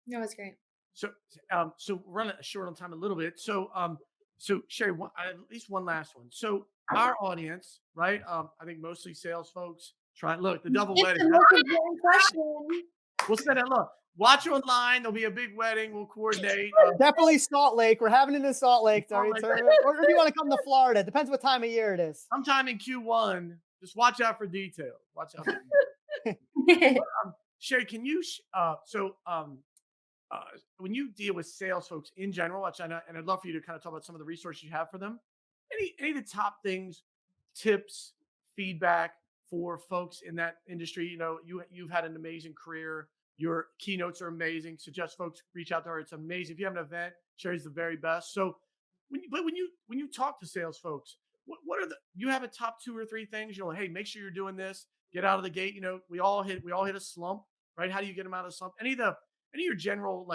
No, it's great. So we're running short on time a little bit. So Shari, at least one last one. So our audience, right? I think mostly sales folks. Look, the double It's wedding. the most important question. We'll send that. Look, watch online. There'll be a big wedding. We'll coordinate. Definitely Salt Lake. We're having it in Salt Lake. Salt Lake. Or if you want to come to Florida, depends what time of year it is. Sometime in Q1. Just watch out for details. Watch out. For Shari, can you? When you deal with sales folks in general, and I'd love for you to kind of talk about some of the resources you have for them. Any of the top things, tips, feedback for folks in that industry? You've had an amazing career. Your keynotes are amazing. Suggest folks reach out to her. It's amazing. If you have an event, Shari's the very best. So, when you talk to sales folks, what are you have a top 2 or 3 things? Hey, make sure you're doing this. Get out of the gate. We all hit a slump, right? How do you get them out of the slump? Any of your general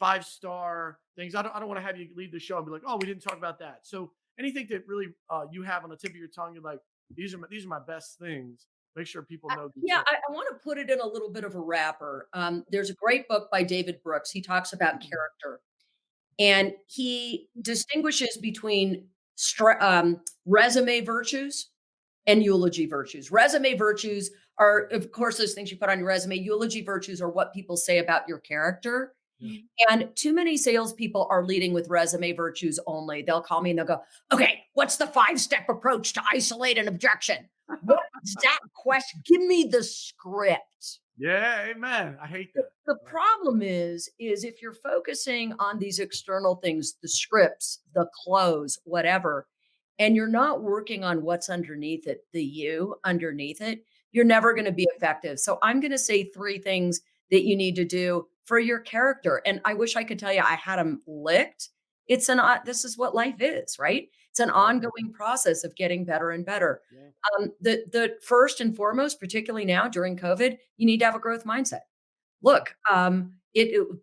5-star things? I don't want to have you leave the show and be like, oh, we didn't talk about that. So anything that really you have on the tip of your tongue, you're like, these are my best things. Make sure people know. I want to put it in a little bit of a wrapper. There's a great book by David Brooks. He talks about character, and he distinguishes between resume virtues and eulogy virtues. Resume virtues are, of course, those things you put on your resume. Eulogy virtues are what people say about your character. Yeah. And too many salespeople are leading with resume virtues only. They'll call me and they'll go, okay, what's the 5-step approach to isolate an objection? What exact question? Give me the script. Yeah, amen. I hate that. The problem is if you're focusing on these external things, the scripts, the close, whatever, and you're not working on what's underneath it, the you underneath it, you're never going to be effective. So I'm going to say 3 things that you need to do for your character. And I wish I could tell you I had them licked. This is what life is, right? It's an ongoing process of getting better and better. Yeah. The first and foremost, particularly now during COVID, you need to have a growth mindset. Look,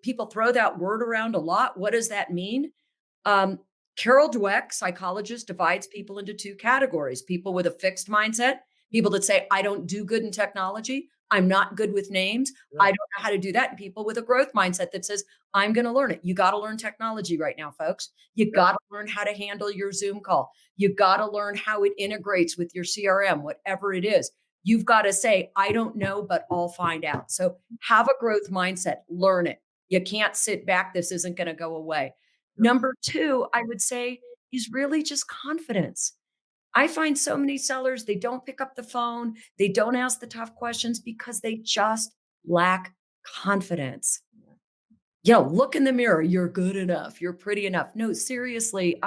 people throw that word around a lot. What does that mean? Carol Dweck, psychologist, divides people into 2 categories: people with a fixed mindset, people that say, I don't do good in technology. I'm not good with names. Yeah. I don't know how to do that. And people with a growth mindset that says, I'm going to learn it. You got to learn technology right now, folks. You got to learn how to handle your Zoom call. You got to learn how it integrates with your CRM, whatever it is. You've got to say, I don't know, but I'll find out. So have a growth mindset, learn it. You can't sit back. This isn't going to go away. Number 2, I would say, is really just confidence. I find so many sellers, they don't pick up the phone. They don't ask the tough questions because they just lack confidence. Look in the mirror. You're good enough. You're pretty enough. No, seriously.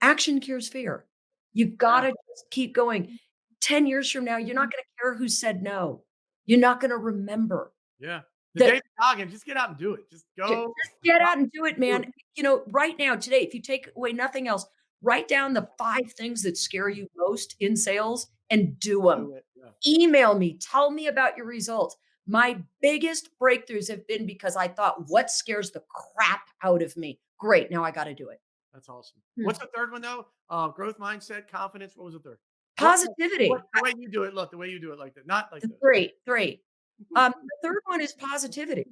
Action cures fear. You've got to just keep going. 10 years from now, you're not going to care who said no. You're not going to remember. Yeah. David Goggins, just get out and do it. Just go. Just get out and do it, man. Right now, today, if you take away nothing else, write down the 5 things that scare you most in sales and do them. Yeah. Email me. Tell me about your results. My biggest breakthroughs have been because I thought, what scares the crap out of me? Great. Now I got to do it. That's awesome. What's the third one, though? Growth mindset, confidence. What was the third? Positivity. The way you do it. Look, the way you do it like that. Not like that. 3. The third one is positivity.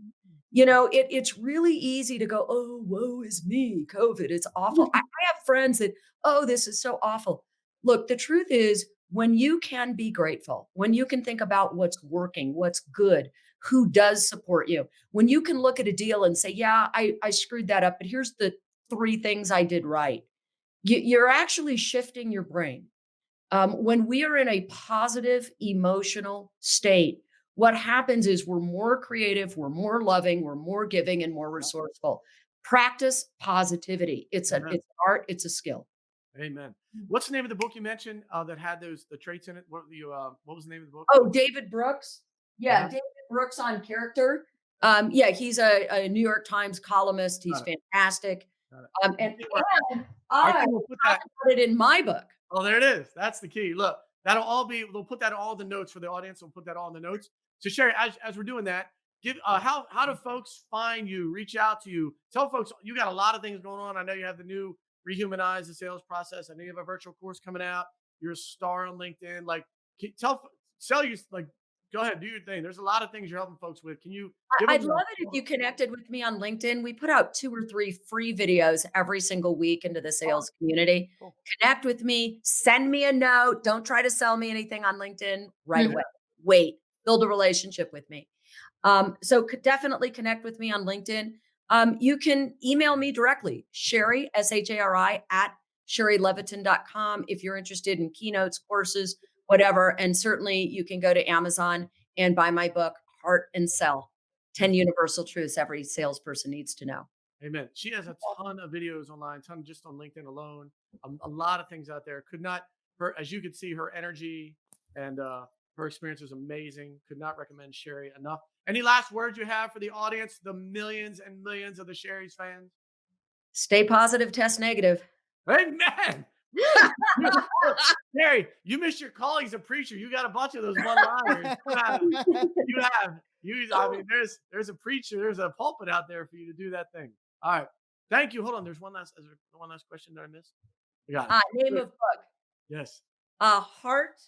It's really easy to go, oh, woe is me, COVID. It's awful. I have friends that, oh, this is so awful. Look, the truth is, when you can be grateful, when you can think about what's working, what's good, who does support you, when you can look at a deal and say, yeah, I screwed that up, but here's the 3 things I did right. You're actually shifting your brain. When we are in a positive emotional state, what happens is we're more creative, we're more loving, we're more giving, and more resourceful. Practice positivity. It's an art, it's a skill. Amen. What's the name of the book you mentioned that had the traits in it? What was the name of the book? Oh, David Brooks. Yeah, David Brooks on character. He's a New York Times columnist. He's fantastic. And I put it in my book. Oh, there it is. That's the key. Look, we'll put that all in the notes for the audience. We'll put that all in the notes. So Shari, as we're doing that, give how do folks find you, reach out to you? Tell folks you got a lot of things going on. I know you have the new rehumanize the sales process. I know you have a virtual course coming out. You're a star on LinkedIn. Like, sell you, like, go ahead, do your thing. There's a lot of things you're helping folks with. Can you give I'd them love it if the- you connected with me on LinkedIn. We put out 2 or 3 free videos every single week into the sales community. Cool. Connect with me, send me a note. Don't try to sell me anything on LinkedIn right Mhm. away. Wait, build a relationship with me. So could definitely connect with me on LinkedIn. You can email me directly, Shari, SHARI, at ShariLevitin.com if you're interested in keynotes, courses, whatever. And certainly you can go to Amazon and buy my book, Heart and Sell, 10 Universal Truths Every Salesperson Needs to Know. Amen. She has a ton of videos online, ton just on LinkedIn alone. A lot of things out there. Could not, her, as you could see, her energy and her experience was amazing. Could not recommend Shari enough. Any last words you have for the audience, the millions and millions of the Shari's fans? Stay positive, test negative. Amen. Shari, you missed your call. He's a preacher. You got a bunch of those one-liners. I mean, there's a preacher, there's a pulpit out there for you to do that thing. All right. Thank you. Hold on. Is there one last question that I missed? We got it. Name of book. Yes. Heart.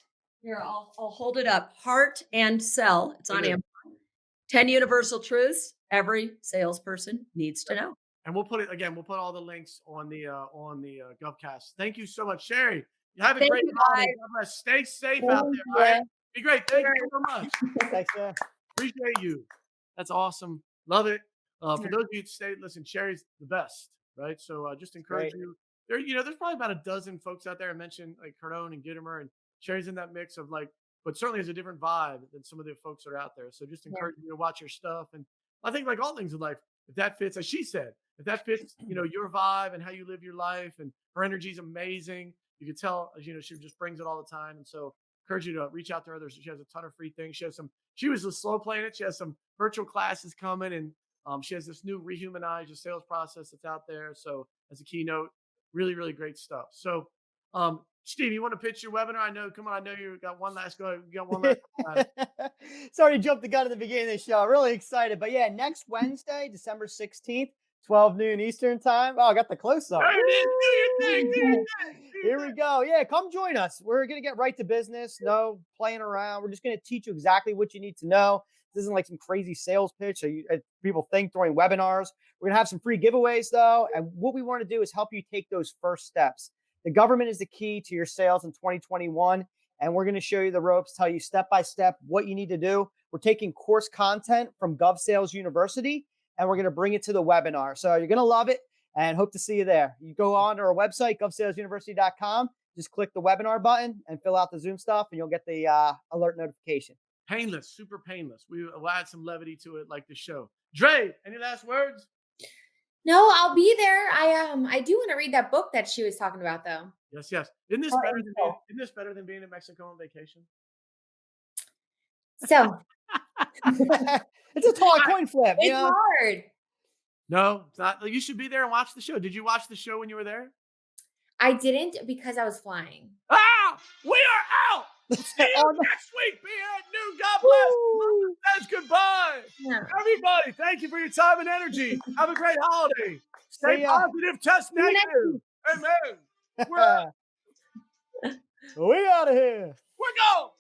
Here, I'll hold it up. Heart and Sell. It's on Okay. Amazon. 10 Universal Truths Every Salesperson Needs to Know. And we'll put all the links on the GovCast. Thank you so much, Sherry. You have a great holiday. God bless. Stay safe out there. All right. Be great. Thank you so much. Thanks, man. Appreciate you. That's awesome. Love it. For those of you who stay, listen, Sherry's the best, right? So just encourage you. There's probably about a dozen folks out there. I mentioned like Cardone and Gittimer, and Sherry's in that mix of like, but certainly has a different vibe than some of the folks that are out there. So just encourage you to watch your stuff. And I think like all things in life, if that fits, as she said, if that fits, your vibe and how you live your life, and her energy is amazing. You can tell, as she just brings it all the time. And so encourage you to reach out to her. She has a ton of free things. She was just slow playing it. She has some virtual classes coming, and she has this new Rehumanize Your Sales process that's out there. So as a keynote, really, really great stuff. So, Steve, you want to pitch your webinar? I know you got one last go. You got one last. Sorry to jump the gun at the beginning of the show. Really excited. But yeah, next Wednesday, December 16th, 12 noon Eastern time. Oh, I got the close up. Do your thing. Here we go. Yeah, come join us. We're going to get right to business. No playing around. We're just going to teach you exactly what you need to know. This isn't like some crazy sales pitch that people think during webinars. We're going to have some free giveaways, though. And what we want to do is help you take those first steps. The government is the key to your sales in 2021. And we're going to show you the ropes, tell you step by step what you need to do. We're taking course content from GovSales University, and we're going to bring it to the webinar. So you're going to love it, and hope to see you there. You go on to our website, govsalesuniversity.com, just click the webinar button and fill out the Zoom stuff, and you'll get the alert notification. Painless, super painless. We'll add some levity to it, like the show. Dre, any last words? No, I'll be there. I do want to read that book that she was talking about, though. Yes. Isn't this better than being in Mexico on vacation? So It's a tall coin flip. it's hard. No, it's not. You should be there and watch the show. Did you watch the show when you were there? I didn't because I was flying. We are out. See you next week. Be at noon. God bless. Says goodbye. Yeah. Everybody, thank you for your time and energy. Have a great holiday. Stay positive, test negative. Amen. We out of here. We're going.